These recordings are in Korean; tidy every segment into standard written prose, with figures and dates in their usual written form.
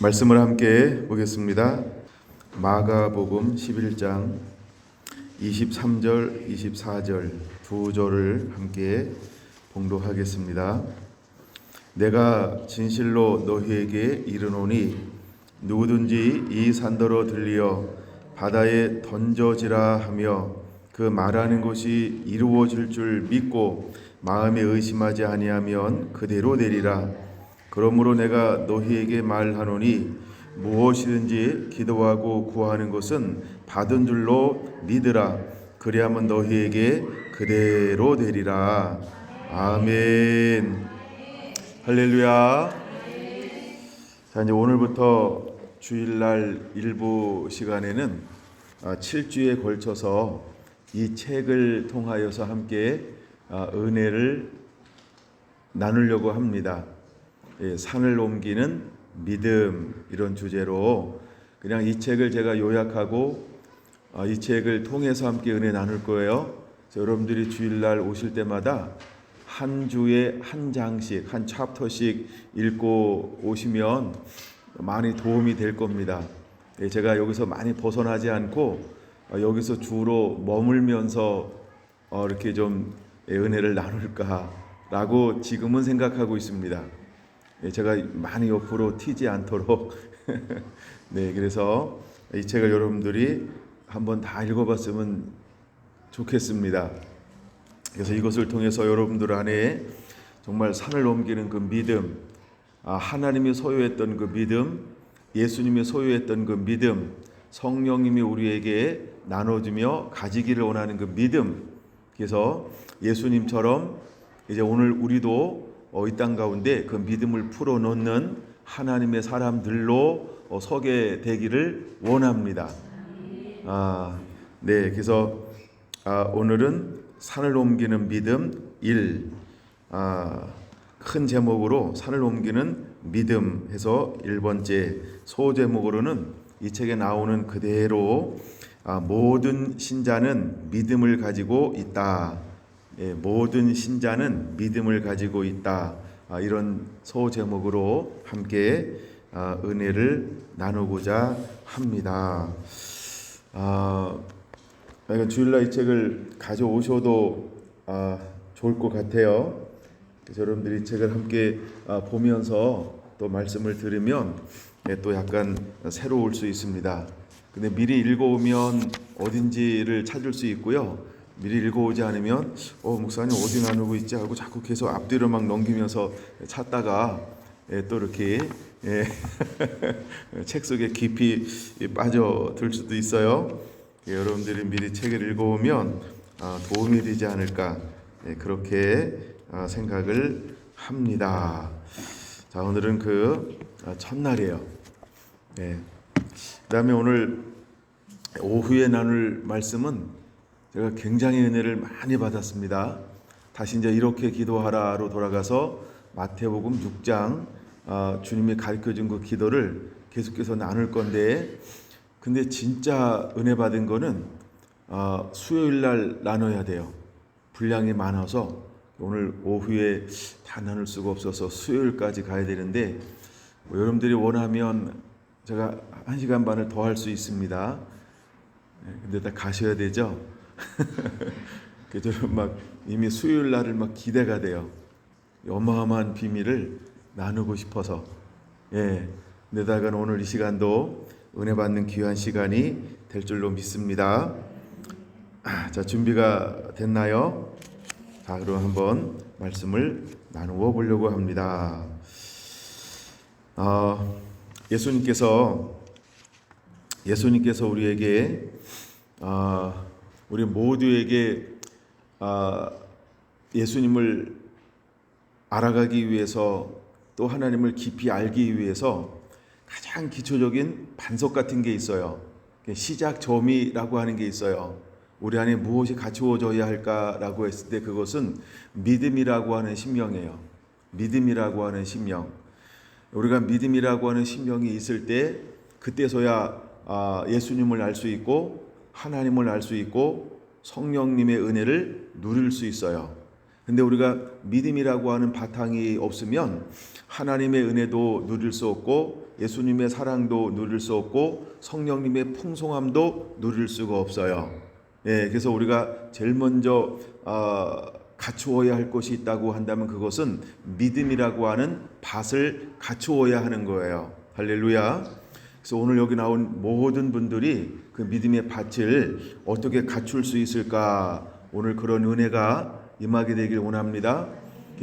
말씀을 함께 보겠습니다. 마가복음 11장 23절, 24절 두 절을 함께 봉독하겠습니다. 내가 진실로 너희에게 이르노니 누구든지 이 산더러 들리어 바다에 던져지라 하며 그 말하는 것이 이루어질 줄 믿고 마음에 의심하지 아니하면 그대로 되리라. 그러므로 내가 너희에게 말하노니 무엇이든지 기도하고 구하는 것은 받은 줄로 믿으라. 그리하면 너희에게 그대로 되리라. 아멘. 할렐루야. 자, 이제 오늘부터 주일날 일부 시간에는 7주에 걸쳐서 이 책을 통하여서 함께 은혜를 나누려고 합니다. 산을 옮기는 믿음, 이런 주제로 그냥 이 책을 제가 요약하고 이 책을 통해서 함께 은혜 나눌 거예요. 그래서 여러분들이 주일날 오실 때마다 한 주에 한 장씩, 한 챕터씩 읽고 오시면 많이 도움이 될 겁니다. 제가 여기서 많이 벗어나지 않고 여기서 주로 머물면서 이렇게 좀 은혜를 나눌까라고 지금은 생각하고 있습니다. 제가 많이 옆으로 튀지 않도록 네, 그래서 이 책을 여러분들이 한번 다 읽어봤으면 좋겠습니다. 그래서 이것을 통해서 여러분들 안에 정말 산을 옮기는 그 믿음, 하나님이 소유했던 그 믿음, 예수님이 소유했던 그 믿음, 성령님이 우리에게 나눠주며 가지기를 원하는 그 믿음, 그래서 예수님처럼 이제 오늘 우리도 이 땅 가운데 그 믿음을 풀어놓는 하나님의 사람들로 서게 되기를 원합니다. 네, 그래서 오늘은 산을 옮기는 믿음 1, 큰 제목으로 산을 옮기는 믿음 해서 1번째, 소제목으로는 이 책에 나오는 그대로 모든 신자는 믿음을 가지고 있다. 모든 신자는 믿음을 가지고 있다. 이런 소제목으로 함께 은혜를 나누고자 합니다. 주일날 이 책을 가져오셔도 좋을 것 같아요. 그래서 여러분들이 이 책을 함께 보면서 또 말씀을 들으면 또 약간 새로울 수 있습니다. 근데 미리 읽어오면 어딘지를 찾을 수 있고요. 미리 읽어오지 않으면 목사님 어디 나누고 있지 하고 자꾸 계속 앞뒤로 막 넘기면서 찾다가 또 이렇게 책 속에 깊이 빠져들 수도 있어요. 여러분들이 미리 책을 읽어오면 도움이 되지 않을까 그렇게 생각을 합니다. 자, 오늘은 그 첫날이에요. 그 다음에 오늘 오후에 나눌 말씀은 제가 굉장히 은혜를 많이 받았습니다. 다시 이제 이렇게 기도하라로 돌아가서 마태복음 6장 주님이 가르쳐준 그 기도를 계속해서 나눌 건데, 근데 진짜 은혜 받은 거는 수요일 날 나눠야 돼요. 분량이 많아서 오늘 오후에 다 나눌 수가 없어서 수요일까지 가야 되는데 여러분들이 원하면 제가 1시간 반을 더 할 수 있습니다. 근데 다 가셔야 되죠. 그래서 막 이미 수요일 날을 막 기대가 돼요. 어마어마한 비밀을 나누고 싶어서. 내다가 오늘 이 시간도 은혜 받는 귀한 시간이 될 줄로 믿습니다. 자, 준비가 됐나요? 자, 그럼 한번 말씀을 나누어 보려고 합니다. 예수님께서 우리에게 우리 모두에게 예수님을 알아가기 위해서 또 하나님을 깊이 알기 위해서 가장 기초적인 반석 같은 게 있어요. 시작점이라고 하는 게 있어요. 우리 안에 무엇이 갖추어져야 할까라고 했을 때 그것은 믿음이라고 하는 심령이에요. 믿음이라고 하는 심령. 우리가 믿음이라고 하는 심령이 있을 때 그때서야 예수님을 알 수 있고 하나님을 알 수 있고 성령님의 은혜를 누릴 수 있어요. 근데 우리가 믿음이라고 하는 바탕이 없으면 하나님의 은혜도 누릴 수 없고 예수님의 사랑도 누릴 수 없고 성령님의 풍성함도 누릴 수가 없어요. 예, 그래서 우리가 제일 먼저 갖추어야 할 것이 있다고 한다면 그것은 믿음이라고 하는 밭을 갖추어야 하는 거예요. 할렐루야. 그래서 오늘 여기 나온 모든 분들이 그 믿음의 밭을 어떻게 갖출 수 있을까, 오늘 그런 은혜가 임하게 되길 원합니다.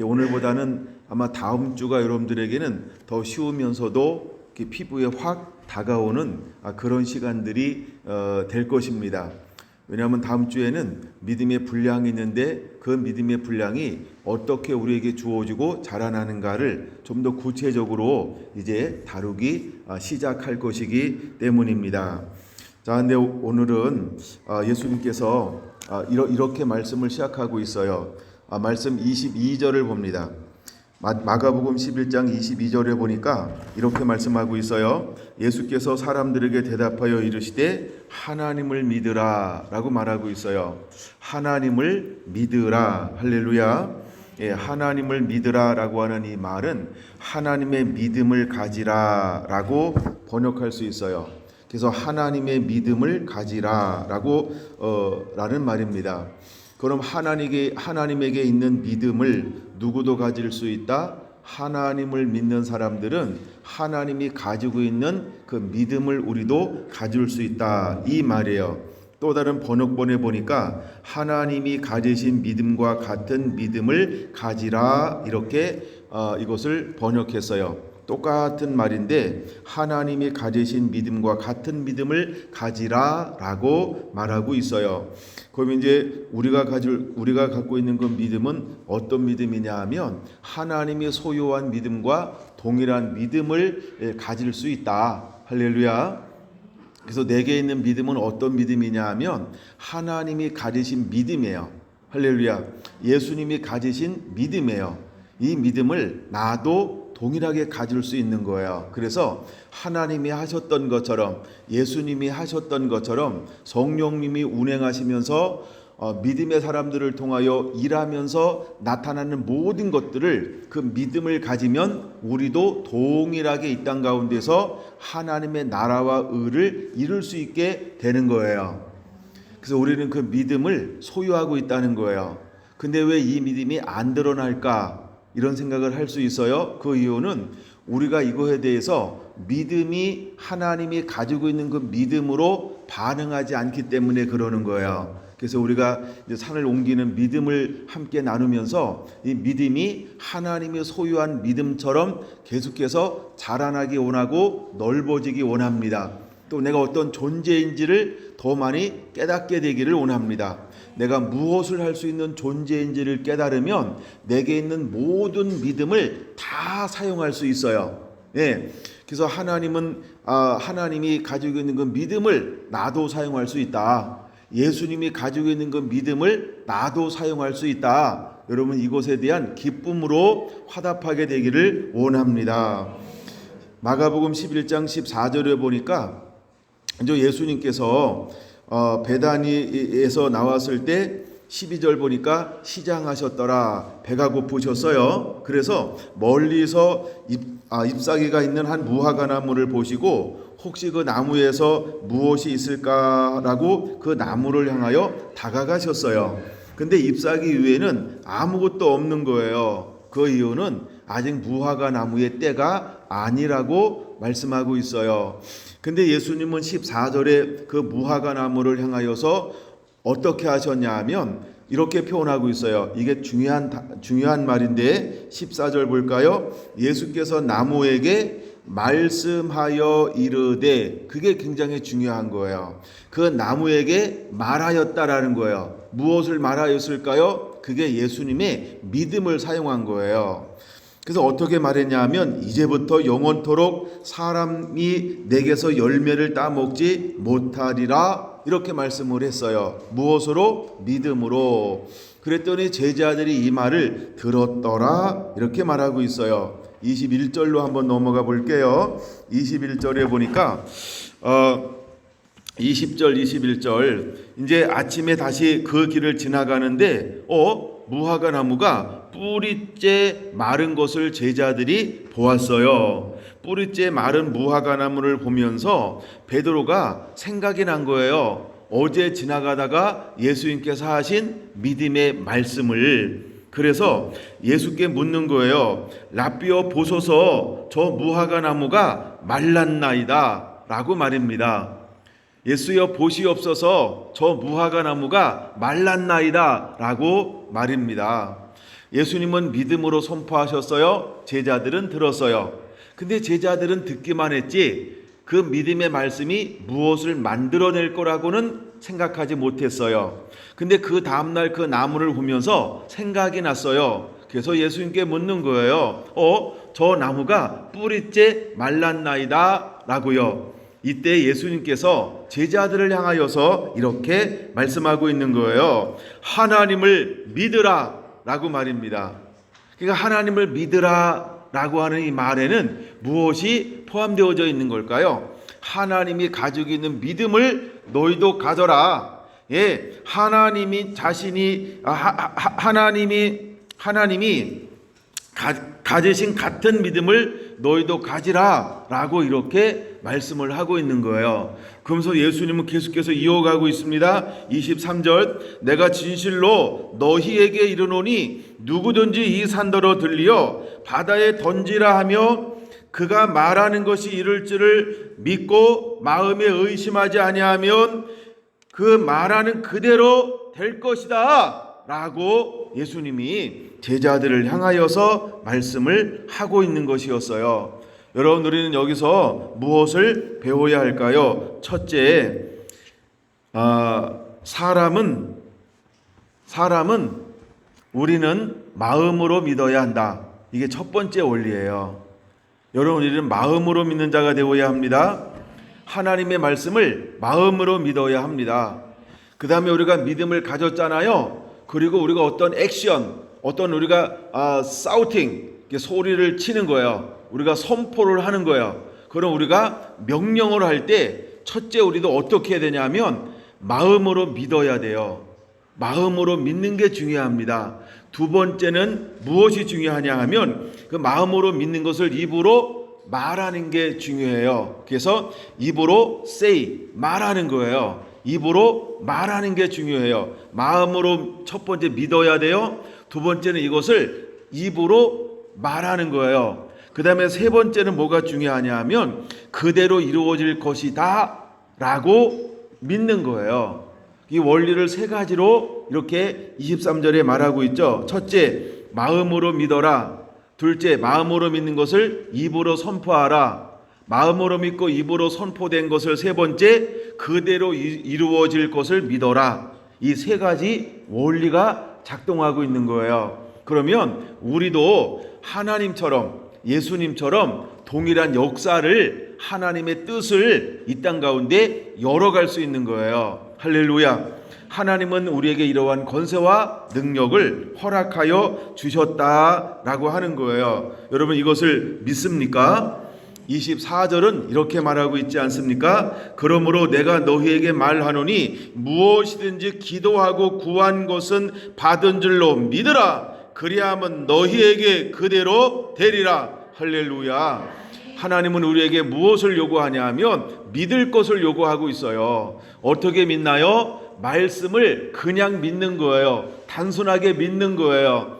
오늘보다는 아마 다음 주가 여러분들에게는 더 쉬우면서도 피부에 확 다가오는 그런 시간들이 될 것입니다. 왜냐하면 다음 주에는 믿음의 분량이 있는데 그 믿음의 분량이 어떻게 우리에게 주어지고 자라나는가를 좀 더 구체적으로 이제 다루기 시작할 것이기 때문입니다. 자, 근데 오늘은 예수님께서 이렇게 말씀을 시작하고 있어요. 말씀 22절을 봅니다. 마가복음 11장 22절에 보니까 이렇게 말씀하고 있어요. 예수께서 사람들에게 대답하여 이르시되 하나님을 믿으라 라고 말하고 있어요. 하나님을 믿으라. 할렐루야. 예, 하나님을 믿으라 라고 하는 이 말은 하나님의 믿음을 가지라 라고 번역할 수 있어요. 그래서 하나님의 믿음을 가지라 라고 라는 말입니다. 그럼 하나님에게 있는 믿음을 누구도 가질 수 있다? 하나님을 믿는 사람들은 하나님이 가지고 있는 그 믿음을 우리도 가질 수 있다, 이 말이에요. 또 다른 번역본에 보니까 하나님이 가지신 믿음과 같은 믿음을 가지라, 이렇게 이것을 번역했어요. 똑같은 말인데 하나님이 가지신 믿음과 같은 믿음을 가지라 라고 말하고 있어요. 그럼 이제 우리가 갖고 있는 그 믿음은 어떤 믿음이냐 하면 하나님이 소유한 믿음과 동일한 믿음을 가질 수 있다. 할렐루야. 그래서 내게 있는 믿음은 어떤 믿음이냐 하면 하나님이 가지신 믿음이에요. 할렐루야. 예수님이 가지신 믿음이에요. 이 믿음을 나도 동일하게 가질 수 있는 거예요. 그래서 하나님이 하셨던 것처럼, 예수님이 하셨던 것처럼 성령님이 운행하시면서 믿음의 사람들을 통하여 일하면서 나타나는 모든 것들을, 그 믿음을 가지면 우리도 동일하게 이 땅 가운데서 하나님의 나라와 의를 이룰 수 있게 되는 거예요. 그래서 우리는 그 믿음을 소유하고 있다는 거예요. 근데 왜 이 믿음이 안 드러날까? 이런 생각을 할 수 있어요. 그 이유는 우리가 이거에 대해서 믿음이 하나님이 가지고 있는 그 믿음으로 반응하지 않기 때문에 그러는 거예요. 그래서 우리가 이제 산을 옮기는 믿음을 함께 나누면서 이 믿음이 하나님이 소유한 믿음처럼 계속해서 자라나기 원하고 넓어지기 원합니다. 또 내가 어떤 존재인지를 더 많이 깨닫게 되기를 원합니다. 내가 무엇을 할 수 있는 존재인지를 깨달으면 내게 있는 모든 믿음을 다 사용할 수 있어요. 예. 그래서 하나님이 가지고 있는 그 믿음을 나도 사용할 수 있다. 예수님이 가지고 있는 그 믿음을 나도 사용할 수 있다. 여러분, 이것에 대한 기쁨으로 화답하게 되기를 원합니다. 마가복음 11장 14절에 보니까 이제 예수님께서 베다니에서 나왔을 때 12절 보니까 시장하셨더라. 배가 고프셨어요. 그래서 멀리서 잎사귀가 있는 한 무화과 나무를 보시고 혹시 그 나무에서 무엇이 있을까라고 그 나무를 향하여 다가가셨어요. 근데 잎사귀 위에는 아무것도 없는 거예요. 그 이유는 아직 무화과 나무의 때가 아니라고 말씀하고 있어요. 근데 예수님은 14절에 그 무화과 나무를 향하여서 어떻게 하셨냐 하면 이렇게 표현하고 있어요. 이게 중요한 말인데 14절 볼까요? 예수께서 나무에게 말씀하여 이르되, 그게 굉장히 중요한 거예요. 그 나무에게 말하였다라는 거예요. 무엇을 말하였을까요? 그게 예수님의 믿음을 사용한 거예요. 그래서 어떻게 말했냐 하면 이제부터 영원토록 사람이 내게서 열매를 따먹지 못하리라, 이렇게 말씀을 했어요. 무엇으로? 믿음으로. 그랬더니 제자들이 이 말을 들었더라, 이렇게 말하고 있어요. 21절로 한번 넘어가 볼게요. 21절에 보니까 20절 21절 이제 아침에 다시 그 길을 지나가는데 무화과 나무가 뿌리째 마른 것을 제자들이 보았어요. 뿌리째 마른 무화과나무를 보면서 베드로가 생각이 난 거예요. 어제 지나가다가 예수님께서 하신 믿음의 말씀을. 그래서 예수께 묻는 거예요. 라삐어 보소서, 저 무화과나무가 말랐나이다 라고 말입니다. 예수여 보시옵소서, 저 무화과나무가 말랐나이다 라고 말입니다. 예수님은 믿음으로 선포하셨어요. 제자들은 들었어요. 근데 제자들은 듣기만 했지 그 믿음의 말씀이 무엇을 만들어낼 거라고는 생각하지 못했어요. 근데 그 다음날 그 나무를 보면서 생각이 났어요. 그래서 예수님께 묻는 거예요. 저 나무가 뿌리째 말랐나이다 라고요. 이때 예수님께서 제자들을 향하여서 이렇게 말씀하고 있는 거예요. 하나님을 믿으라 라고 말입니다. 그러니까 하나님을 믿으라 라고 하는 이 말에는 무엇이 포함되어져 있는 걸까요? 하나님이 가지고 있는 믿음을 너희도 가져라. 예, 하나님이 가지신 같은 믿음을 너희도 가지라 라고 이렇게 말씀을 하고 있는 거예요. 그러면서 예수님은 계속해서 이어가고 있습니다. 23절, 내가 진실로 너희에게 이르노니 누구든지 이 산더러 들리어 바다에 던지라 하며 그가 말하는 것이 이룰 줄을 믿고 마음에 의심하지 아니하면 그 말하는 그대로 될 것이다 라고 예수님이 제자들을 향하여서 말씀을 하고 있는 것이었어요. 여러분, 우리는 여기서 무엇을 배워야 할까요? 첫째, 사람은 우리는 마음으로 믿어야 한다. 이게 첫 번째 원리예요. 여러분, 우리는 마음으로 믿는 자가 되어야 합니다. 하나님의 말씀을 마음으로 믿어야 합니다. 그 다음에 우리가 믿음을 가졌잖아요. 그리고 우리가 어떤 액션, 우리가 사우팅, 소리를 치는 거예요. 우리가 선포를 하는 거예요. 그럼 우리가 명령을 할 때 첫째 우리도 어떻게 해야 되냐면 마음으로 믿어야 돼요. 마음으로 믿는 게 중요합니다. 두 번째는 무엇이 중요하냐 하면 그 마음으로 믿는 것을 입으로 말하는 게 중요해요. 그래서 입으로 say, 말하는 거예요. 입으로 말하는 게 중요해요. 마음으로 첫 번째 믿어야 돼요. 두 번째는 이것을 입으로 말하는 거예요. 그 다음에 세 번째는 뭐가 중요하냐 하면 그대로 이루어질 것이다 라고 믿는 거예요. 이 원리를 세 가지로 이렇게 23절에 말하고 있죠. 첫째, 마음으로 믿어라. 둘째, 마음으로 믿는 것을 입으로 선포하라. 마음으로 믿고 입으로 선포된 것을 세 번째, 그대로 이루어질 것을 믿어라. 이 세 가지 원리가 작동하고 있는 거예요. 그러면 우리도 하나님처럼, 예수님처럼 동일한 역사를, 하나님의 뜻을 이 땅 가운데 열어갈 수 있는 거예요. 할렐루야. 하나님은 우리에게 이러한 권세와 능력을 허락하여 주셨다라고 하는 거예요. 여러분, 이것을 믿습니까? 24절은 이렇게 말하고 있지 않습니까? 그러므로 내가 너희에게 말하노니 무엇이든지 기도하고 구한 것은 받은 줄로 믿으라. 그리하면 너희에게 그대로 되리라. 할렐루야. 하나님은 우리에게 무엇을 요구하냐 하면 믿을 것을 요구하고 있어요. 어떻게 믿나요? 말씀을 그냥 믿는 거예요. 단순하게 믿는 거예요.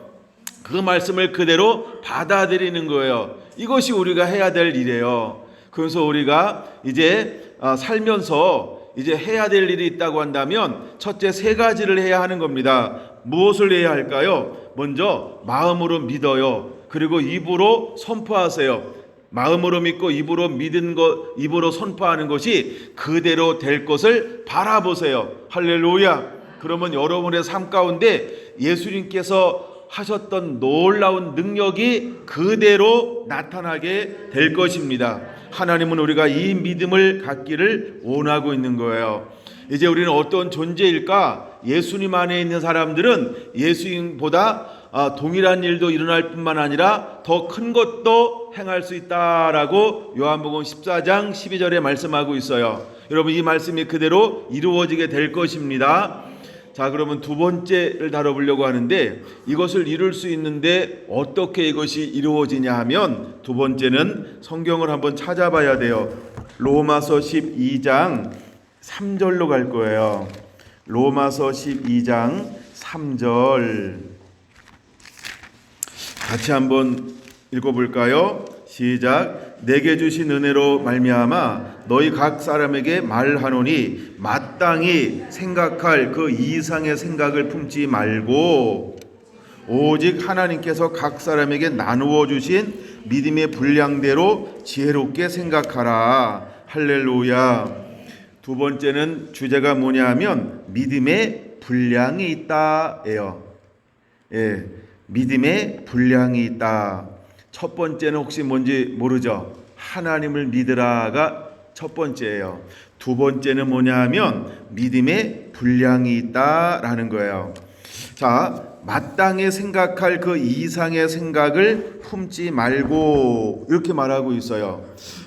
그 말씀을 그대로 받아들이는 거예요. 이것이 우리가 해야 될 일이에요. 그래서 우리가 이제 살면서 이제 해야 될 일이 있다고 한다면 첫째 세 가지를 해야 하는 겁니다. 무엇을 해야 할까요? 먼저 마음으로 믿어요. 그리고 입으로 선포하세요. 마음으로 믿고 입으로 믿은 것, 입으로 선포하는 것이 그대로 될 것을 바라보세요. 할렐루야. 그러면 여러분의 삶 가운데 예수님께서 하셨던 놀라운 능력이 그대로 나타나게 될 것입니다. 하나님은 우리가 이 믿음을 갖기를 원하고 있는 거예요. 이제 우리는 어떤 존재일까? 예수님 안에 있는 사람들은 예수님보다 동일한 일도 일어날 뿐만 아니라 더 큰 것도 행할 수 있다라고 요한복음 14장 12절에 말씀하고 있어요. 여러분, 이 말씀이 그대로 이루어지게 될 것입니다. 자, 그러면 두 번째를 다뤄보려고 하는데, 이것을 이룰 수 있는데 어떻게 이것이 이루어지냐 하면, 두 번째는 성경을 한번 찾아봐야 돼요. 로마서 12장 3절로 갈 거예요. 로마서 12장 3절 같이 한번 읽어볼까요? 시작. 내게 주신 은혜로 말미암아 너희 각 사람에게 말하노니 마땅히 생각할 그 이상의 생각을 품지 말고 오직 하나님께서 각 사람에게 나누어 주신 믿음의 분량대로 지혜롭게 생각하라. 할렐루야. 두 번째는 주제가 뭐냐 하면 믿음의 분량이 있다예요. 예, 믿음의 분량이 있다. 첫 번째는 혹시 뭔지 모르죠? 하나님을 믿으라가 첫 번째예요. 두 번째는 뭐냐 하면 믿음의 분량이 있다라는 거예요. 자, 마땅히 생각할 그 이상의 생각을 품지 말고 이렇게 말하고 있어요.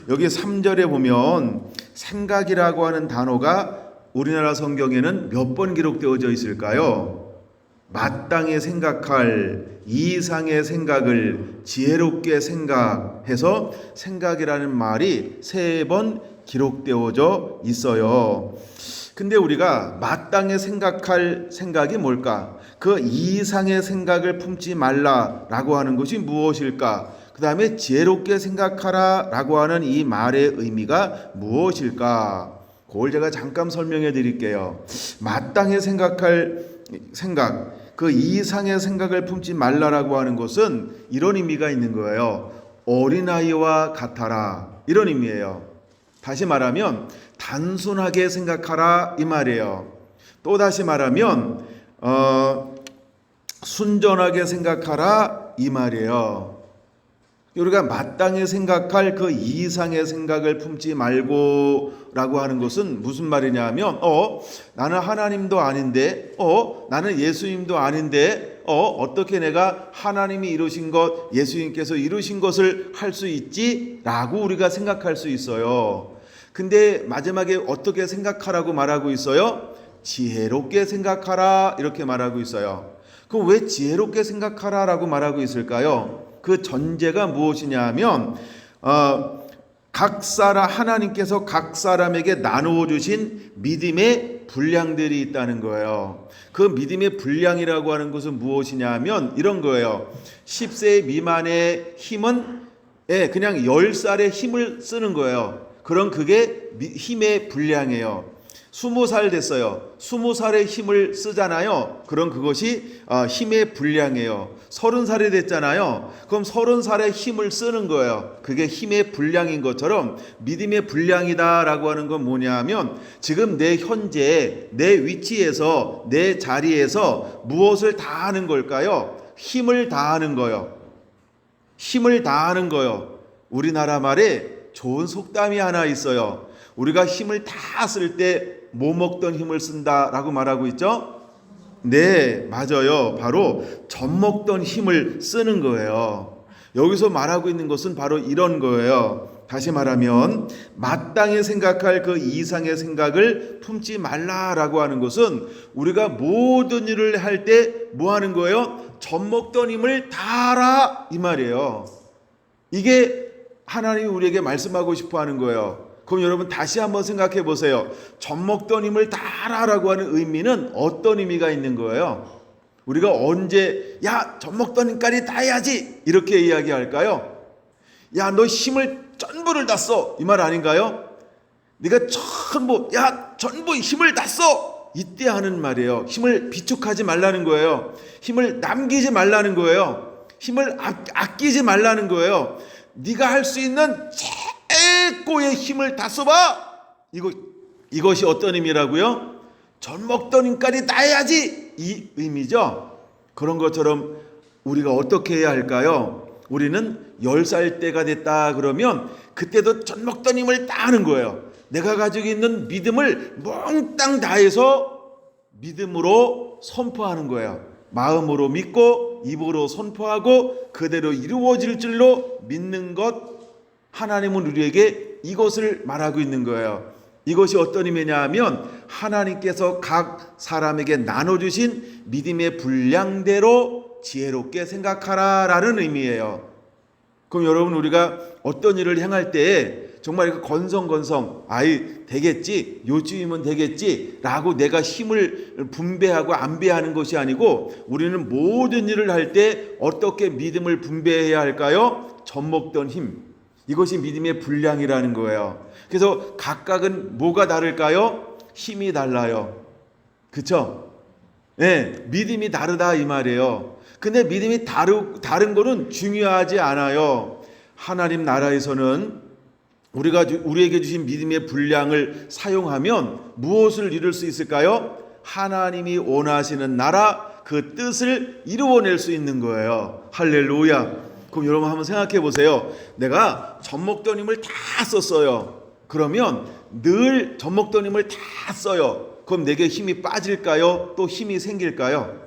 여기 3절에 보면 생각이라고 하는 단어가 우리나라 성경에는 몇 번 기록되어져 있을까요? 마땅히 생각할 이상의 생각을 지혜롭게 생각해서 생각이라는 말이 3번 기록되어져 있어요. 근데 우리가 마땅히 생각할 생각이 뭘까? 그 이상의 생각을 품지 말라라고 하는 것이 무엇일까? 그 다음에 지혜롭게 생각하라 라고 하는 이 말의 의미가 무엇일까? 그걸 제가 잠깐 설명해 드릴게요. 마땅히 생각할 생각, 그 이상의 생각을 품지 말라라고 하는 것은 이런 의미가 있는 거예요. 어린아이와 같아라, 이런 의미예요. 다시 말하면 단순하게 생각하라 이 말이에요. 또 다시 말하면 순전하게 생각하라 이 말이에요. 우리가 마땅히 생각할 그 이상의 생각을 품지 말고 라고 하는 것은 무슨 말이냐 하면 나는 하나님도 아닌데 나는 예수님도 아닌데 어떻게 내가 하나님이 이루신 것, 예수님께서 이루신 것을 할 수 있지? 라고 우리가 생각할 수 있어요. 근데 마지막에 어떻게 생각하라고 말하고 있어요? 지혜롭게 생각하라 이렇게 말하고 있어요. 그럼 왜 지혜롭게 생각하라 라고 말하고 있을까요? 그 전제가 무엇이냐 하면 하나님께서 각 사람에게 나누어 주신 믿음의 분량들이 있다는 거예요. 그 믿음의 분량이라고 하는 것은 무엇이냐 하면 이런 거예요. 10세 미만의 힘은 그냥 10살의 힘을 쓰는 거예요. 그럼 그게 힘의 분량이에요. 20살 됐어요. 20살의 힘을 쓰잖아요. 그럼 그것이 힘의 분량이에요. 30살이 됐잖아요. 그럼 30살의 힘을 쓰는 거예요. 그게 힘의 분량인 것처럼 믿음의 분량이다라고 하는 건 뭐냐 하면 지금 내 현재 내 위치에서 내 자리에서 무엇을 다하는 걸까요? 힘을 다하는 거예요. 힘을 다하는 거예요. 우리나라 말에 좋은 속담이 하나 있어요. 우리가 힘을 다 쓸 때 뭐 먹던 힘을 쓴다라고 말하고 있죠? 네, 맞아요. 바로 젖 먹던 힘을 쓰는 거예요. 여기서 말하고 있는 것은 바로 이런 거예요. 다시 말하면 마땅히 생각할 그 이상의 생각을 품지 말라라고 하는 것은 우리가 모든 일을 할 때 뭐 하는 거예요? 젖 먹던 힘을 다하라 이 말이에요. 이게 하나님이 우리에게 말씀하고 싶어 하는 거예요. 그럼 여러분 다시 한번 생각해 보세요. 젖 먹던 힘을 다하라라고 하는 의미는 어떤 의미가 있는 거예요? 우리가 언제 젖 먹던 힘까지 다 해야지 이렇게 이야기할까요? 너 힘을 전부를 다 써 이 말 아닌가요? 네가 전부 힘을 다 써 이때 하는 말이에요. 힘을 비축하지 말라는 거예요. 힘을 남기지 말라는 거예요. 힘을 아끼지 말라는 거예요. 네가 할 수 있는 최고의 힘을 다 써봐. 이것이 어떤 의미라고요? 젖 먹던 힘까지 다 해야지 이 의미죠. 그런 것처럼 우리가 어떻게 해야 할까요? 우리는 10살 때가 됐다 그러면 그때도 젖 먹던 힘을 다 하는 거예요. 내가 가지고 있는 믿음을 몽땅 다해서 믿음으로 선포하는 거예요. 마음으로 믿고 입으로 선포하고 그대로 이루어질 줄로 믿는 것, 하나님은 우리에게 이것을 말하고 있는 거예요. 이것이 어떤 의미냐 하면 하나님께서 각 사람에게 나눠주신 믿음의 분량대로 지혜롭게 생각하라라는 의미예요. 그럼 여러분, 우리가 어떤 일을 행할 때 정말 그 건성건성 되겠지, 요쯤이면 되겠지 라고 내가 힘을 분배하고 안배하는 것이 아니고, 우리는 모든 일을 할 때 어떻게 믿음을 분배해야 할까요? 젖먹던 힘, 이것이 믿음의 분량이라는 거예요. 그래서 각각은 뭐가 다를까요? 힘이 달라요. 그쵸? 네, 믿음이 다르다 이 말이에요. 근데 믿음이 다른 거는 중요하지 않아요. 하나님 나라에서는 우리에게 주신 믿음의 분량을 사용하면 무엇을 이룰 수 있을까요? 하나님이 원하시는 나라, 그 뜻을 이루어낼 수 있는 거예요. 할렐루야. 그럼 여러분 한번 생각해 보세요. 내가 젖먹던 힘을 다 썼어요. 그러면 늘 젖먹던 힘을 다 써요. 그럼 내게 힘이 빠질까요? 또 힘이 생길까요?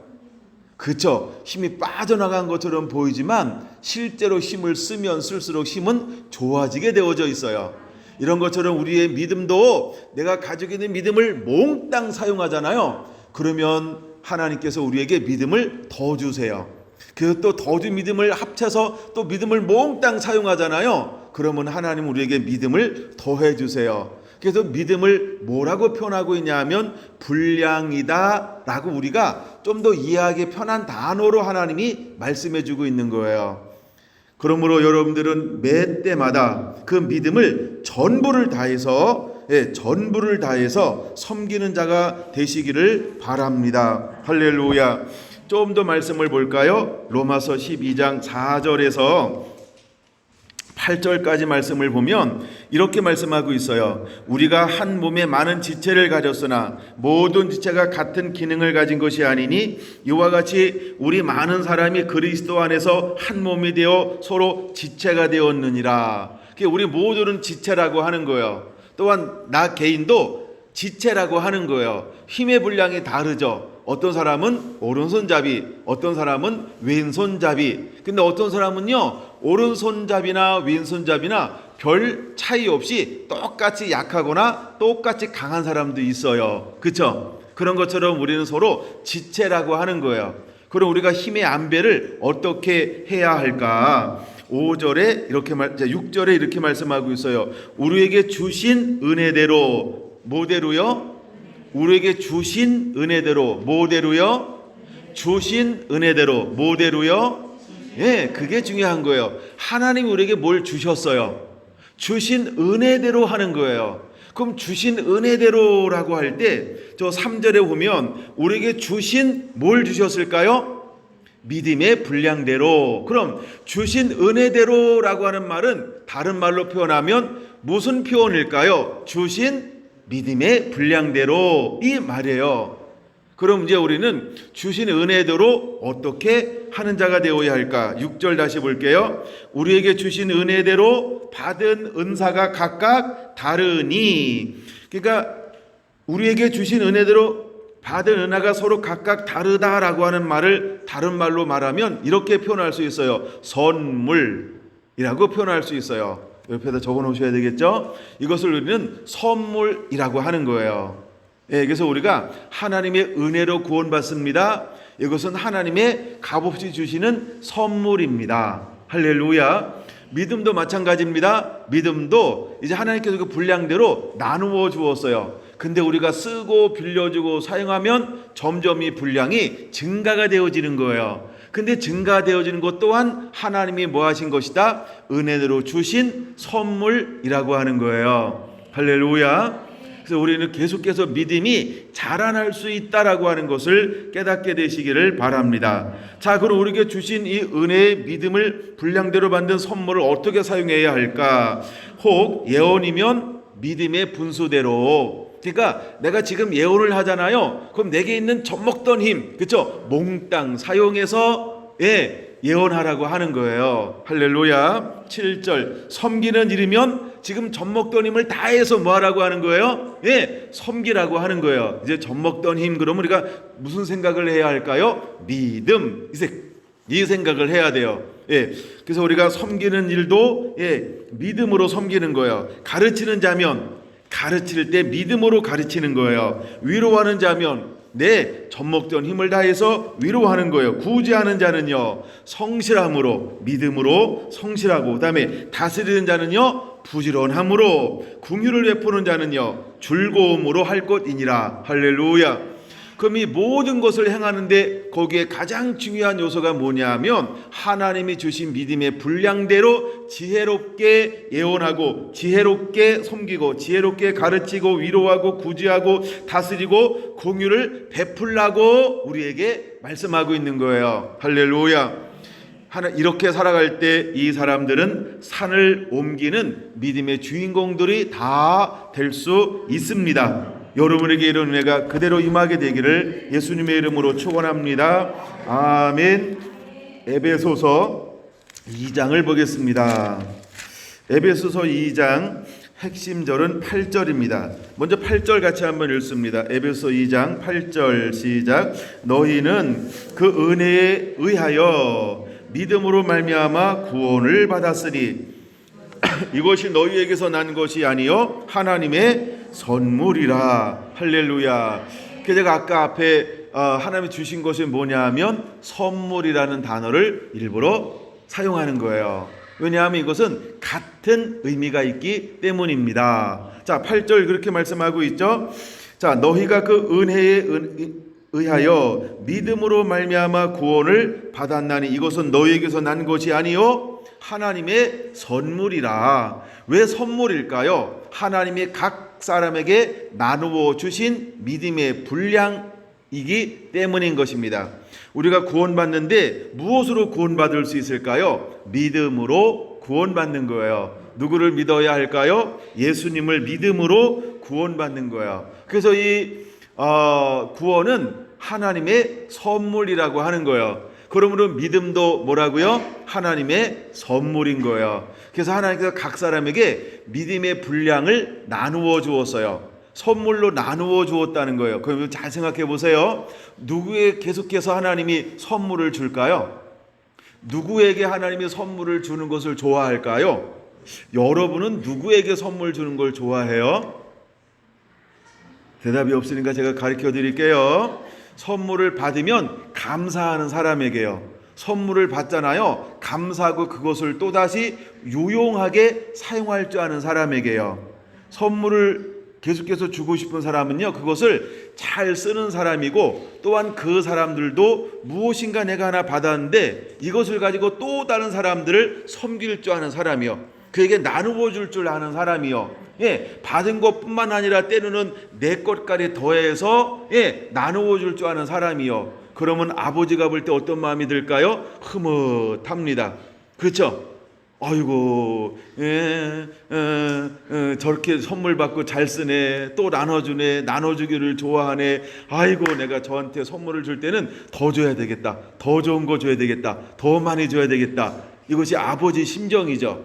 그렇죠. 힘이 빠져나간 것처럼 보이지만 실제로 힘을 쓰면 쓸수록 힘은 좋아지게 되어져 있어요. 이런 것처럼 우리의 믿음도 내가 가지고 있는 믿음을 몽땅 사용하잖아요. 그러면 하나님께서 우리에게 믿음을 더 주세요. 그래서 또 더 준 믿음을 합쳐서 또 믿음을 몽땅 사용하잖아요. 그러면 하나님 우리에게 믿음을 더해 주세요. 그래서 믿음을 뭐라고 표현하고 있냐 하면 분량이다 라고 우리가 좀 더 이해하기 편한 단어로 하나님이 말씀해 주고 있는 거예요. 그러므로 여러분들은 매 때마다 그 믿음을 전부를 다해서 섬기는 자가 되시기를 바랍니다. 할렐루야. 좀 더 말씀을 볼까요? 로마서 12장 4절에서 8절까지 말씀을 보면 이렇게 말씀하고 있어요. 우리가 한 몸에 많은 지체를 가졌으나 모든 지체가 같은 기능을 가진 것이 아니니 이와 같이 우리 많은 사람이 그리스도 안에서 한 몸이 되어 서로 지체가 되었느니라. 우리 모두는 지체라고 하는 거예요. 또한 나 개인도 지체라고 하는 거예요. 힘의 분량이 다르죠. 어떤 사람은 오른손잡이, 어떤 사람은 왼손잡이. 근데 어떤 사람은요, 오른손잡이나 왼손잡이나 별 차이 없이 똑같이 약하거나 똑같이 강한 사람도 있어요. 그렇죠? 그런 것처럼 우리는 서로 지체라고 하는 거예요. 그럼 우리가 힘의 안배를 어떻게 해야 할까? 5절에 6절에 이렇게 말씀하고 있어요. 우리에게 주신 은혜대로, 뭐대로요? 우리에게 주신 은혜대로, 뭐대로요? 주신 은혜대로, 뭐대로요? 예, 그게 중요한 거예요. 하나님이 우리에게 뭘 주셨어요? 주신 은혜대로 하는 거예요. 그럼 주신 은혜대로라고 할 때 저 3절에 보면 우리에게 주신 뭘 주셨을까요? 믿음의 분량대로. 그럼 주신 은혜대로라고 하는 말은 다른 말로 표현하면 무슨 표현일까요? 주신 믿음의 분량대로 이 말이에요. 그럼 이제 우리는 주신 은혜대로 어떻게 하는 자가 되어야 할까? 6절 다시 볼게요. 우리에게 주신 은혜대로 받은 은사가 각각 다르니. 그러니까 우리에게 주신 은혜대로 받은 은혜가 서로 각각 다르다라고 하는 말을 다른 말로 말하면 이렇게 표현할 수 있어요. 선물이라고 표현할 수 있어요. 옆에다 적어 놓으셔야 되겠죠? 이것을 우리는 선물이라고 하는 거예요. 예, 그래서 우리가 하나님의 은혜로 구원받습니다. 이것은 하나님의 값없이 주시는 선물입니다. 할렐루야. 믿음도 마찬가지입니다. 믿음도 이제 하나님께서 그 분량대로 나누어 주었어요. 근데 우리가 쓰고 빌려주고 사용하면 점점 이 분량이 증가가 되어지는 거예요. 근데 증가되어지는 것 또한 하나님이 뭐 하신 것이다? 은혜로 주신 선물이라고 하는 거예요. 할렐루야. 그래서 우리는 계속해서 믿음이 자라날 수 있다라고 하는 것을 깨닫게 되시기를 바랍니다. 자, 그럼 우리에게 주신 이 은혜의 믿음을 분량대로 받는 선물을 어떻게 사용해야 할까? 혹 예언이면 믿음의 분수대로. 그러니까 내가 지금 예언을 하잖아요. 그럼 내게 있는 젖먹던 힘, 그렇죠? 몽땅 사용해서 예언하라고 하는 거예요. 할렐루야. 7절 섬기는 일이면 지금 젖먹던 힘을 다해서 뭐 하라고 하는 거예요? 섬기라고 하는 거예요. 이제 젖먹던 힘, 그러면 우리가 무슨 생각을 해야 할까요? 믿음, 이 생각을 해야 돼요. 그래서 우리가 섬기는 일도 믿음으로 섬기는 거예요. 가르치는 자면 가르칠 때 믿음으로 가르치는 거예요. 위로하는 자면 내 젖먹던 힘을 다해서 위로하는 거예요. 구제하는 자는요 성실함으로, 믿음으로 성실하고, 그다음에 다스리는 자는요 부지런함으로, 긍휼을 베푸는 자는요 즐거움으로 할 것이니라. 할렐루야. 그럼 이 모든 것을 행하는데 거기에 가장 중요한 요소가 뭐냐면 하나님이 주신 믿음의 분량대로 지혜롭게 예언하고, 지혜롭게 섬기고, 지혜롭게 가르치고, 위로하고, 구제하고, 다스리고, 긍휼을 베풀라고 우리에게 말씀하고 있는 거예요. 할렐루야. 이렇게 살아갈 때 이 사람들은 산을 옮기는 믿음의 주인공들이 다 될 수 있습니다. 여러분에게 이런 은혜가 그대로 임하게 되기를 예수님의 이름으로 축원합니다. 아멘. 에베소서 2장을 보겠습니다. 에베소서 2장 핵심절은 8절입니다. 먼저 8절 같이 한번 읽습니다. 에베소 2장 8절 시작. 너희는 그 은혜에 의하여 믿음으로 말미암아 구원을 받았으니 이것이 너희에게서 난 것이 아니요 하나님의 선물이라. 할렐루야. 제가 아까 앞에 하나님이 주신 것이 뭐냐면 선물이라는 단어를 일부러 사용하는 거예요. 왜냐하면 이것은 같은 의미가 있기 때문입니다. 자, 8절 그렇게 말씀하고 있죠. 자, 너희가 그 은혜에 의하여 믿음으로 말미암아 구원을 받았나니 이것은 너희에게서 난 것이 아니요 하나님의 선물이라. 왜 선물일까요? 하나님이 각 사람에게 나누어 주신 믿음의 분량이기 때문인 것입니다. 우리가 구원받는데 무엇으로 구원받을 수 있을까요? 믿음으로 구원받는 거예요. 누구를 믿어야 할까요? 예수님을 믿음으로 구원받는 거예요. 그래서 이 구원은 하나님의 선물이라고 하는 거예요. 그러므로 믿음도 뭐라고요? 하나님의 선물인 거예요. 그래서 하나님께서 각 사람에게 믿음의 분량을 나누어 주었어요. 선물로 나누어 주었다는 거예요. 그러면 잘 생각해 보세요. 누구에게 계속해서 하나님이 선물을 줄까요? 누구에게 하나님이 선물을 주는 것을 좋아할까요? 여러분은 누구에게 선물 주는 걸 좋아해요? 대답이 없으니까 제가 가르쳐 드릴게요. 선물을 받으면 감사하는 사람에게요. 선물을 받잖아요. 감사하고 그것을 또다시 유용하게 사용할 줄 아는 사람에게요. 선물을 계속해서 주고 싶은 사람은요 그것을 잘 쓰는 사람이고, 또한 그 사람들도 무엇인가 내가 하나 받았는데 이것을 가지고 또 다른 사람들을 섬길 줄 아는 사람이요, 그에게 나누어 줄 줄 아는 사람이요, 받은 것뿐만 아니라 때로는 내 것까지 더해서 나누어 줄 줄 아는 사람이요. 그러면 아버지가 볼 때 어떤 마음이 들까요? 흐뭇합니다. 그렇죠? 아이고, 저렇게 선물 받고 잘 쓰네, 또 나눠주네, 나눠주기를 좋아하네. 아이고, 내가 저한테 선물을 줄 때는 더 줘야 되겠다, 더 좋은 거 줘야 되겠다, 더 많이 줘야 되겠다. 이것이 아버지 심정이죠.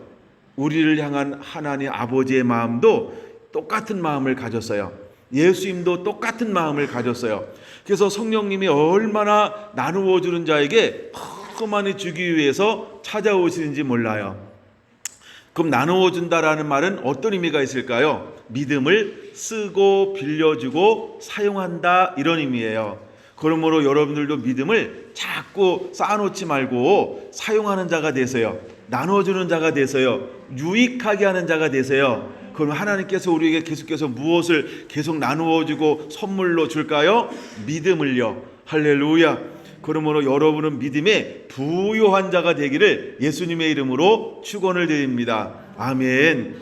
우리를 향한 하나님 아버지의 마음도 똑같은 마음을 가졌어요. 예수님도 똑같은 마음을 가졌어요. 그래서 성령님이 얼마나 나누어 주는 자에게 더 많이 주기 위해서 찾아오시는지 몰라요. 그럼 나누어 준다라는 말은 어떤 의미가 있을까요? 믿음을 쓰고 빌려주고 사용한다, 이런 의미예요. 그러므로 여러분들도 믿음을 자꾸 쌓아놓지 말고 사용하는 자가 되세요. 나눠주는 자가 되세요. 유익하게 하는 자가 되세요. 그럼 하나님께서 우리에게 계속해서 무엇을 계속 나누어주고 선물로 줄까요? 믿음을요. 할렐루야. 그러므로 여러분은 믿음에 부요한 자가 되기를 예수님의 이름으로 축원을 드립니다. 아멘.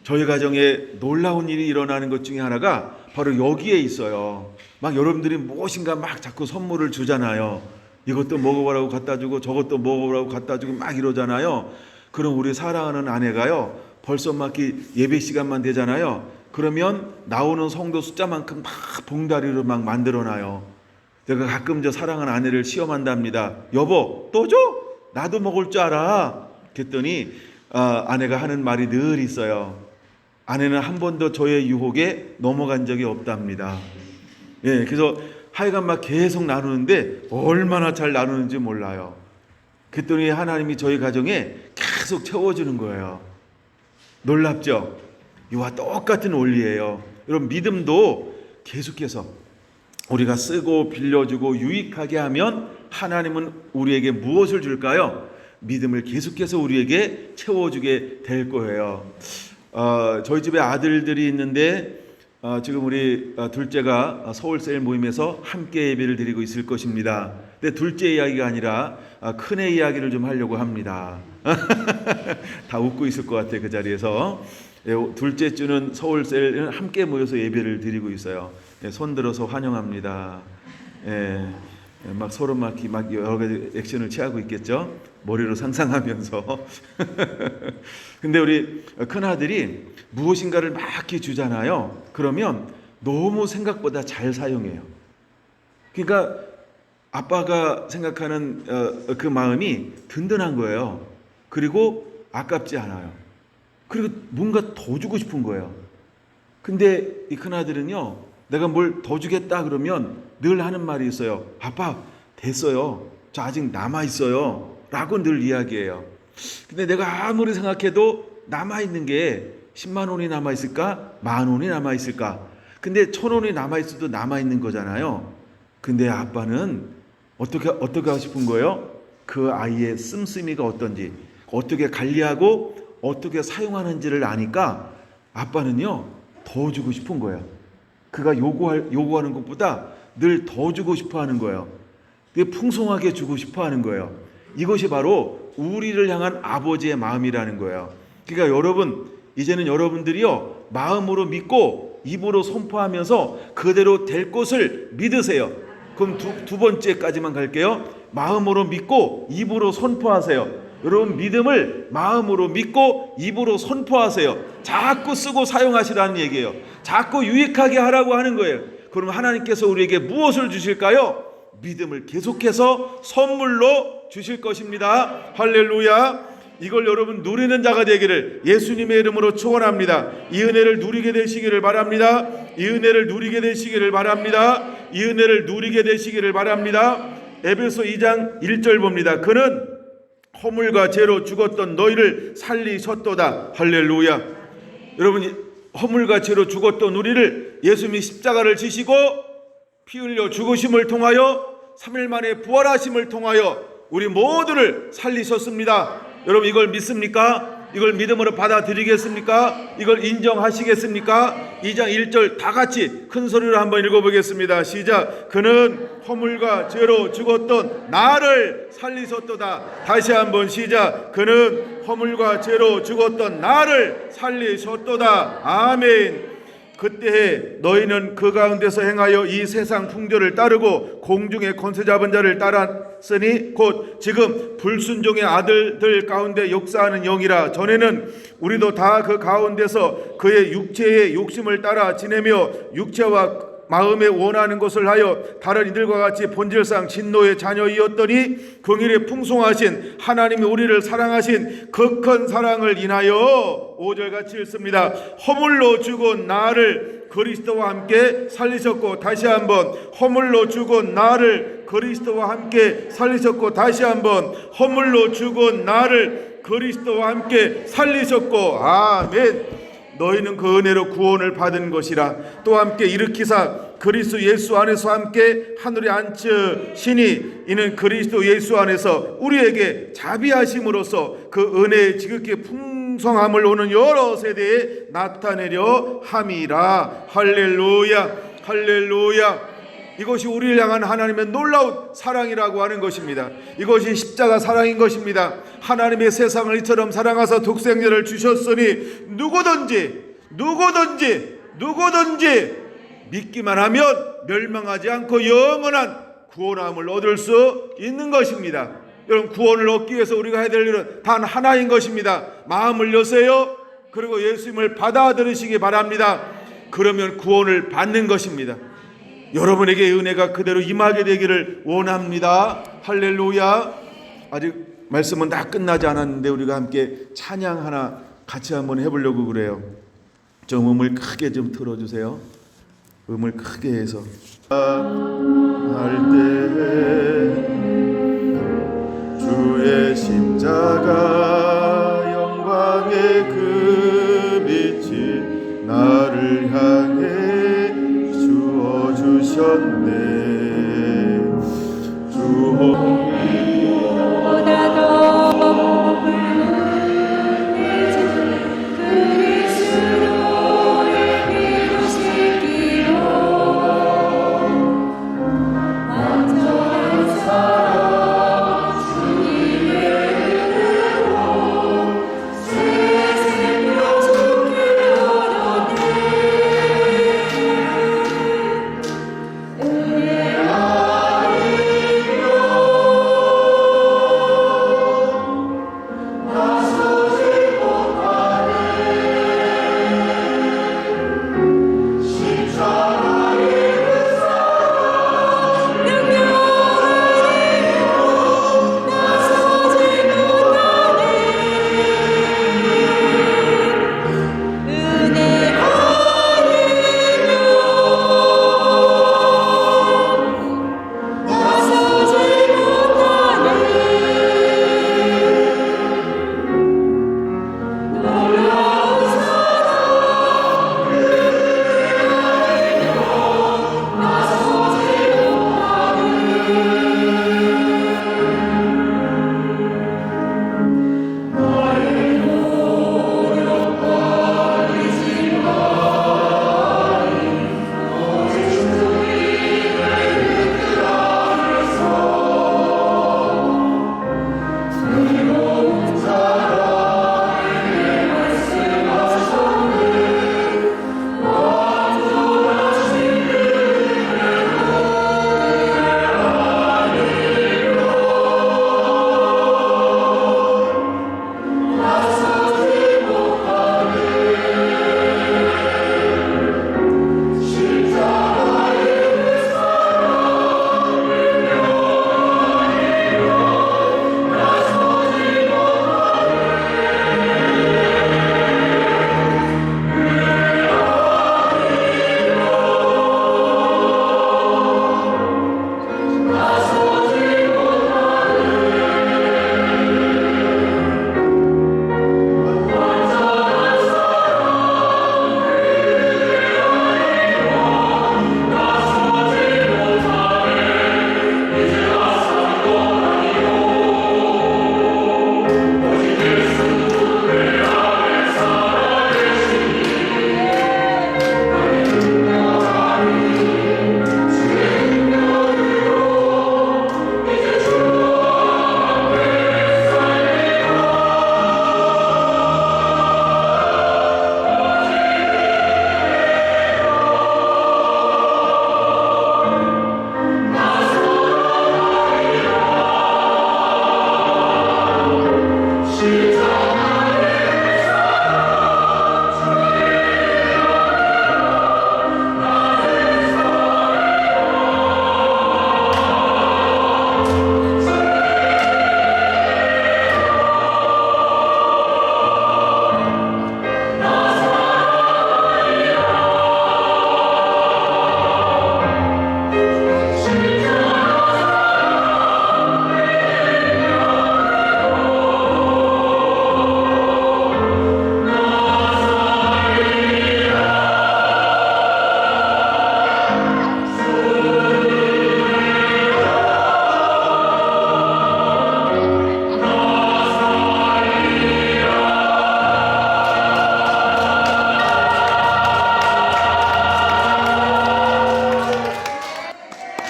저희 가정에 놀라운 일이 일어나는 것 중에 하나가 바로 여기에 있어요. 막 여러분들이 무엇인가 막 자꾸 선물을 주잖아요. 이것도 먹어보라고 갖다 주고 저것도 먹어보라고 갖다 주고 막 이러잖아요. 그럼 우리 사랑하는 아내가요, 벌써 막 예배 시간만 되잖아요. 그러면 나오는 성도 숫자만큼 막 봉다리로 막 만들어놔요. 제가 가끔 저 사랑하는 아내를 시험한답니다. 여보, 또 줘? 나도 먹을 줄 알아. 그랬더니 아내가 하는 말이 늘 있어요. 아내는 한 번도 저의 유혹에 넘어간 적이 없답니다. 그래서 하여간 막 계속 나누는데 얼마나 잘 나누는지 몰라요. 그랬더니 하나님이 저희 가정에 계속 채워주는 거예요. 놀랍죠? 이와 똑같은 원리예요. 여러분, 믿음도 계속해서 우리가 쓰고 빌려주고 유익하게 하면 하나님은 우리에게 무엇을 줄까요? 믿음을 계속해서 우리에게 채워주게 될 거예요. 저희 집에 아들들이 있는데 지금 우리 둘째가 서울셀 모임에서 함께 예배를 드리고 있을 것입니다. 근데 둘째 이야기가 아니라 큰애 이야기를 좀 하려고 합니다. 다 웃고 있을 것 같아요, 그 자리에서. 둘째 주는 서울셀 함께 모여서 예배를 드리고 있어요. 손 들어서 환영합니다. 막 서로 막 여러 가지 액션을 취하고 있겠죠. 머리로 상상하면서. 근데 우리 큰 아들이 무엇인가를 막 이렇게 주잖아요. 그러면 너무 생각보다 잘 사용해요. 그러니까 아빠가 생각하는 그 마음이 든든한 거예요. 그리고 아깝지 않아요. 그리고 뭔가 더 주고 싶은 거예요. 근데 이 큰 아들은요, 내가 뭘 더 주겠다 그러면 늘 하는 말이 있어요. 아빠, 됐어요. 저 아직 남아있어요. 라고 늘 이야기해요. 근데 내가 아무리 생각해도 남아있는 게 10만 원이 남아있을까? 만 원이 남아있을까? 근데 1,000원이 남아있어도 남아있는 거잖아요. 근데 아빠는 어떻게 하고 싶은 거예요? 그 아이의 씀씀이가 어떤지, 어떻게 관리하고 어떻게 사용하는지를 아니까 아빠는요, 더 주고 싶은 거예요. 그가 요구하는 것보다 늘 더 주고 싶어 하는 거예요. 풍성하게 주고 싶어 하는 거예요. 이것이 바로 우리를 향한 아버지의 마음이라는 거예요. 그러니까 여러분, 이제는 여러분들이요, 마음으로 믿고 입으로 선포하면서 그대로 될 것을 믿으세요. 그럼 두 번째까지만 갈게요. 마음으로 믿고 입으로 선포하세요. 여러분, 믿음을 마음으로 믿고 입으로 선포하세요. 자꾸 쓰고 사용하시라는 얘기예요. 자꾸 유익하게 하라고 하는 거예요. 그럼 하나님께서 우리에게 무엇을 주실까요? 믿음을 계속해서 선물로 주실 것입니다. 할렐루야. 이걸 여러분 누리는 자가 되기를 예수님의 이름으로 축원합니다. 이 은혜를 누리게 되시기를 바랍니다. 이 은혜를 누리게 되시기를 바랍니다. 이 은혜를 누리게 되시기를 바랍니다. 에베소 2장 1절 봅니다. 그는 허물과 죄로 죽었던 너희를 살리셨도다. 할렐루야. 여러분, 허물과 죄로 죽었던 우리를 예수님이 십자가를 지시고 피 흘려 죽으심을 통하여 3일 만에 부활하심을 통하여 우리 모두를 살리셨습니다. 여러분, 이걸 믿습니까? 이걸 믿음으로 받아들이겠습니까? 이걸 인정하시겠습니까? 2장 1절 다 같이 큰 소리로 한번 읽어보겠습니다. 시작. 그는 허물과 죄로 죽었던 나를 살리셨도다. 다시 한번 시작. 그는 허물과 죄로 죽었던 나를 살리셨도다. 아멘. 그때에 너희는 그 가운데서 행하여 이 세상 풍조를 따르고 공중의 권세 잡은 자를 따랐으니 곧 지금 불순종의 아들들 가운데 역사하는 영이라. 전에는 우리도 다 그 가운데서 그의 육체의 욕심을 따라 지내며 육체와 마음에 원하는 것을 하여 다른 이들과 같이 본질상 진노의 자녀이었더니 긍휼에 풍성하신 하나님이 우리를 사랑하신 그 큰 사랑을 인하여 5절 같이 읽습니다. 허물로 죽은 나를 그리스도와 함께 살리셨고, 다시 한번 허물로 죽은 나를 그리스도와 함께 살리셨고, 다시 한번 허물로 죽은 나를 그리스도와 함께 살리셨고, 아멘. 너희는 그 은혜로 구원을 받은 것이라. 또 함께 일으키사 그리스도 예수 안에서 함께 하늘에 앉히시니 이는 그리스도 예수 안에서 우리에게 자비하심으로써 그 은혜의 지극히 풍성함을 오는 여러 세대에 나타내려 함이라. 할렐루야. 할렐루야. 이것이 우리를 향한 하나님의 놀라운 사랑이라고 하는 것입니다. 이것이 십자가 사랑인 것입니다. 하나님의 세상을 이처럼 사랑하사 독생자를 주셨으니 누구든지 믿기만 하면 멸망하지 않고 영원한 구원함을 얻을 수 있는 것입니다. 여러분, 구원을 얻기 위해서 우리가 해야 될 일은 단 하나인 것입니다. 마음을 여세요. 그리고 예수님을 받아들이시기 바랍니다. 그러면 구원을 받는 것입니다. 여러분에게 은혜가 그대로 임하게 되기를 원합니다. 할렐루야. 아직 말씀은 다 끝나지 않았는데 우리가 함께 찬양 하나 같이 한번 해보려고 그래요. 좀 음을 크게 좀 틀어주세요. 음을 크게 해서 할 때 주의 십자가 영광의 그 빛이 주셨네.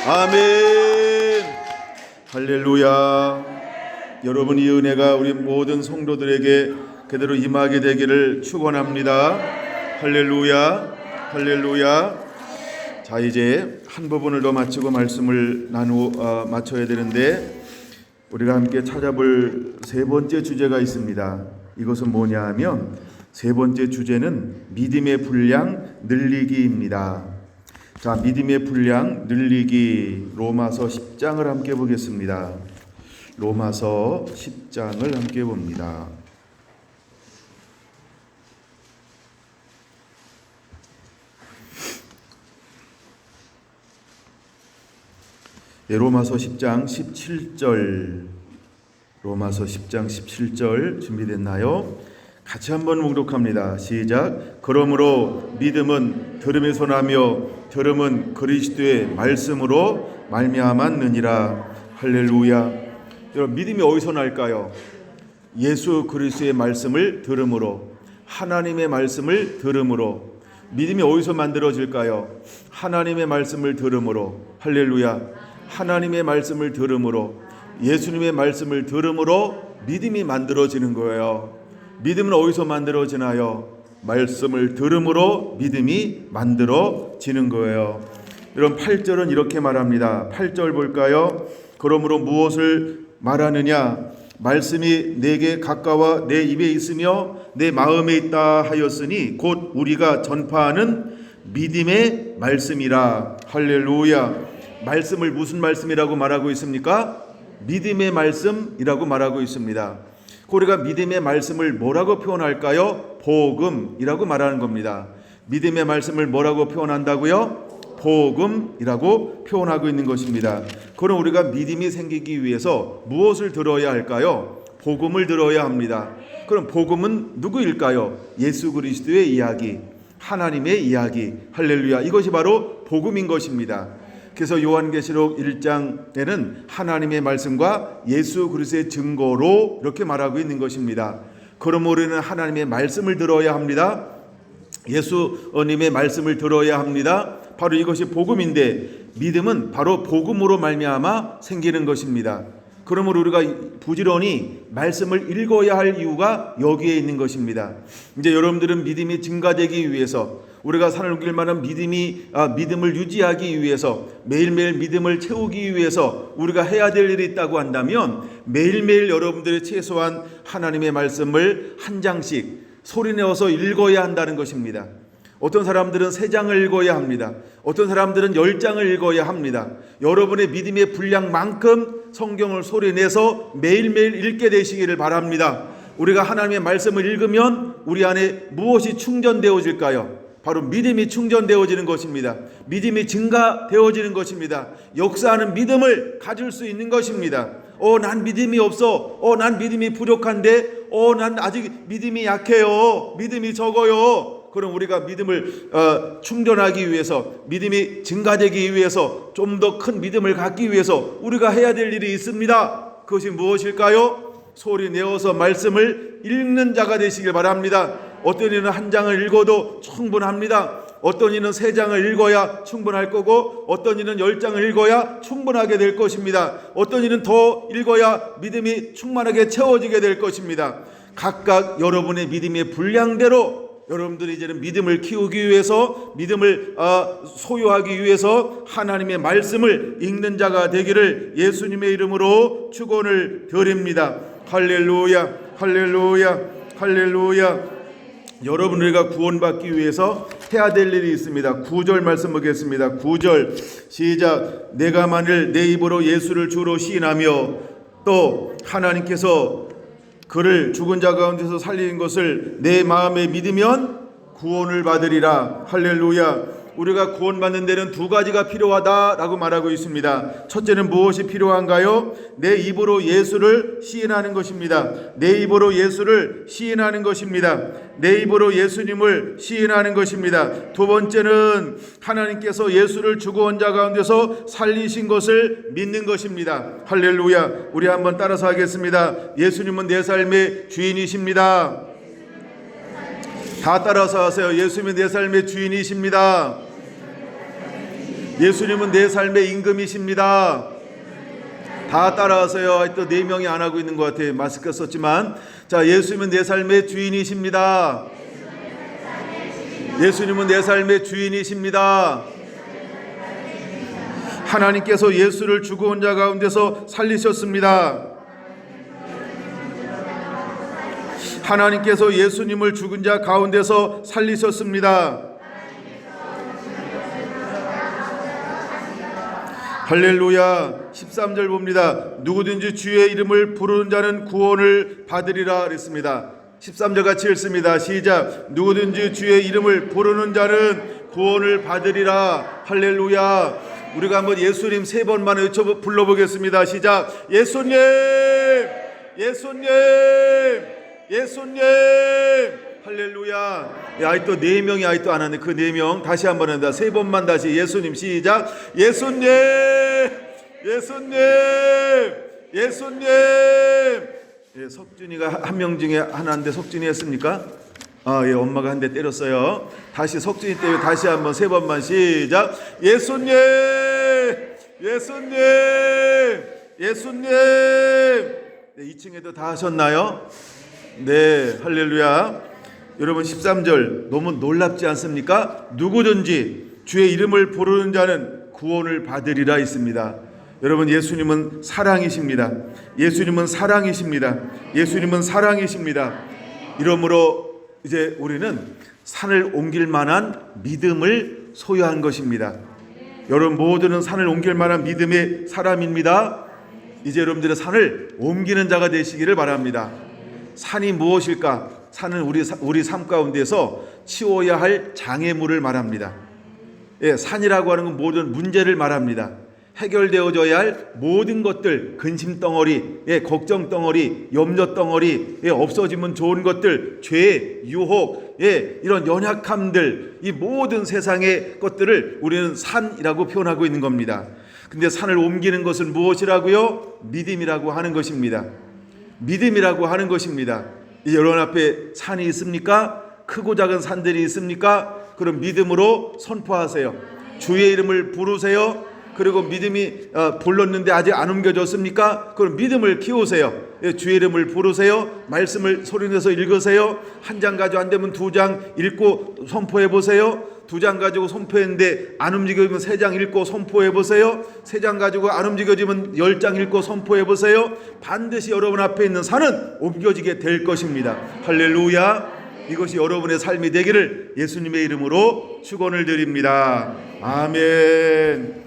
아멘. 할렐루야. 여러분, 이 은혜가 우리 모든 성도들에게 그대로 임하게 되기를 축원합니다. 할렐루야. 할렐루야. 자, 이제 한 부분을 더 마치고 말씀을 마쳐야 되는데, 우리가 함께 찾아볼 세 번째 주제가 있습니다. 이것은 뭐냐 하면, 세 번째 주제는 믿음의 분량 늘리기입니다. 자, 믿음의 분량 늘리기, 로마서 10장을 함께 보겠습니다. 로마서 10장을 함께 봅니다. 로마서 10장 17절, 로마서 10장 17절 준비됐나요? 같이 한번 묵독합니다. 시작. 그러므로 믿음은 들음에서 나며 들음은 그리스도의 말씀으로 말미암았느니라. 할렐루야. 여러분, 믿음이 어디서 날까요? 예수 그리스도의 말씀을 들음으로, 하나님의 말씀을 들음으로. 믿음이 어디서 만들어질까요? 하나님의 말씀을 들음으로. 할렐루야. 하나님의 말씀을 들음으로, 예수님의 말씀을 들음으로 믿음이 만들어지는 거예요. 믿음은 어디서 만들어지나요? 말씀을 들음으로 믿음이 만들어지는 거예요. 여러분, 8절은 이렇게 말합니다. 8절 볼까요? 그러므로 무엇을 말하느냐? 말씀이 내게 가까워 내 입에 있으며 내 마음에 있다 하였으니 곧 우리가 전파하는 믿음의 말씀이라. 할렐루야. 말씀을 무슨 말씀이라고 말하고 있습니까? 믿음의 말씀이라고 말하고 있습니다. 우리가 믿음의 말씀을 뭐라고 표현할까요? 복음이라고 말하는 겁니다. 믿음의 말씀을 뭐라고 표현한다고요? 복음이라고 표현하고 있는 것입니다. 그럼 우리가 믿음이 생기기 위해서 무엇을 들어야 할까요? 복음을 들어야 합니다. 그럼 복음은 누구일까요? 예수 그리스도의 이야기, 하나님의 이야기. 할렐루야. 이것이 바로 복음인 것입니다. 그래서 요한계시록 1장에는 하나님의 말씀과 예수 그리스도의 증거로 이렇게 말하고 있는 것입니다. 그러므로 우리는 하나님의 말씀을 들어야 합니다. 예수님의 말씀을 들어야 합니다. 바로 이것이 복음인데, 믿음은 바로 복음으로 말미암아 생기는 것입니다. 그러므로 우리가 부지런히 말씀을 읽어야 할 이유가 여기에 있는 것입니다. 이제 여러분들은 믿음이 증가되기 위해서, 우리가 살아갈 만한 믿음을 유지하기 위해서, 매일매일 믿음을 채우기 위해서 우리가 해야 될 일이 있다고 한다면, 매일매일 여러분들이 최소한 하나님의 말씀을 한 장씩 소리내어서 읽어야 한다는 것입니다. 어떤 사람들은 3장을 읽어야 합니다. 어떤 사람들은 10장을 읽어야 합니다. 여러분의 믿음의 분량만큼 성경을 소리내서 매일매일 읽게 되시기를 바랍니다. 우리가 하나님의 말씀을 읽으면 우리 안에 무엇이 충전되어질까요? 바로 믿음이 충전되어지는 것입니다. 믿음이 증가되어지는 것입니다. 역사하는 믿음을 가질 수 있는 것입니다. 난 믿음이 없어. 난 믿음이 부족한데. 난 아직 믿음이 약해요. 믿음이 적어요. 그럼 우리가 믿음을 충전하기 위해서, 믿음이 증가되기 위해서, 좀 더 큰 믿음을 갖기 위해서 우리가 해야 될 일이 있습니다. 그것이 무엇일까요? 소리 내어서 말씀을 읽는 자가 되시길 바랍니다. 어떤 이는 1장을 읽어도 충분합니다. 어떤 이는 3장을 읽어야 충분할 거고, 어떤 이는 10장을 읽어야 충분하게 될 것입니다. 어떤 이는 더 읽어야 믿음이 충만하게 채워지게 될 것입니다. 각각 여러분의 믿음의 분량대로 여러분들이 이제는 믿음을 키우기 위해서, 믿음을 소유하기 위해서 하나님의 말씀을 읽는 자가 되기를 예수님의 이름으로 축원을 드립니다. 할렐루야, 할렐루야, 할렐루야. 여러분, 우리가 구원받기 위해서 해야 될 일이 있습니다. 9절 말씀 보겠습니다. 9절 시작. 내가 만일 내 입으로 예수를 주로 시인하며 또 하나님께서 그를 죽은 자 가운데서 살린 것을 내 마음에 믿으면 구원을 받으리라. 할렐루야. 우리가 구원받는 데는 2가지가 필요하다라고 말하고 있습니다. 첫째는 무엇이 필요한가요? 내 입으로 예수를 시인하는 것입니다. 내 입으로 예수를 시인하는 것입니다. 내 입으로 예수님을 시인하는 것입니다. 두 번째는 하나님께서 예수를 죽은 자 가운데서 살리신 것을 믿는 것입니다. 할렐루야. 우리 한번 따라서 하겠습니다. 예수님은 내 삶의 주인이십니다. 다 따라서 하세요. 예수님은 내 삶의 주인이십니다. 예수님은 내 삶의 임금이십니다. 다 따라하세요. 또 4명이 안 하고 있는 것 같아요. 마스크 썼지만. 자, 예수님은 내 삶의 주인이십니다. 예수님은 내 삶의 주인이십니다. 하나님께서 예수를 죽은 자 가운데서 살리셨습니다. 하나님께서 예수님을 죽은 자 가운데서 살리셨습니다. 할렐루야. 13절 봅니다. 누구든지 주의 이름을 부르는 자는 구원을 받으리라 그랬습니다. 13절 같이 읽습니다. 시작. 누구든지 주의 이름을 부르는 자는 구원을 받으리라. 할렐루야. 우리가 한번 예수님 3번만 외쳐 불러보겠습니다. 시작. 예수님, 예수님, 예수님. 할렐루야. 아직도 4명이 아직도 안 하는데 그 4명 다시 한번 한다. 3번만 다시. 예수님 시작. 예수님, 예수님, 예수님. 예, 석준이가 한 명 중에 하나인데 석준이 했습니까? 예, 엄마가 한 대 때렸어요. 다시 석준이 때문에 다시 한번 3번만 시작. 예수님, 예수님, 예수님. 네, 2층에도 다 하셨나요? 네, 할렐루야. 여러분 13절 너무 놀랍지 않습니까? 누구든지 주의 이름을 부르는 자는 구원을 받으리라 있습니다. 여러분 예수님은 사랑이십니다. 예수님은 사랑이십니다. 예수님은 사랑이십니다. 이러므로 이제 우리는 산을 옮길 만한 믿음을 소유한 것입니다. 여러분 모두는 산을 옮길 만한 믿음의 사람입니다. 이제 여러분들의 산을 옮기는 자가 되시기를 바랍니다. 산이 무엇일까? 산은 우리 삶 가운데서 치워야 할 장애물을 말합니다. 예, 산이라고 하는 건 모든 문제를 말합니다. 해결되어져야 할 모든 것들, 근심 덩어리, 예, 걱정 덩어리, 염려 덩어리, 예, 없어지면 좋은 것들, 죄, 유혹, 예, 이런 연약함들, 이 모든 세상의 것들을 우리는 산이라고 표현하고 있는 겁니다. 근데 산을 옮기는 것은 무엇이라고요? 믿음이라고 하는 것입니다. 믿음이라고 하는 것입니다. 이제 여러분 앞에 산이 있습니까? 크고 작은 산들이 있습니까? 그럼 믿음으로 선포하세요. 주의 이름을 부르세요. 그리고 믿음이 불렀는데 아직 안 옮겨졌습니까? 그럼 믿음을 키우세요. 주의 이름을 부르세요. 말씀을 소리내서 읽으세요. 한 장 가지고 안 되면 2장 읽고 선포해 보세요. 2장 가지고 선포했는데 안 움직여지면 3장 읽고 선포해 보세요. 3장 가지고 안 움직여지면 10장 읽고 선포해 보세요. 반드시 여러분 앞에 있는 산은 옮겨지게 될 것입니다. 할렐루야. 이것이 여러분의 삶이 되기를 예수님의 이름으로 축원을 드립니다. 아멘.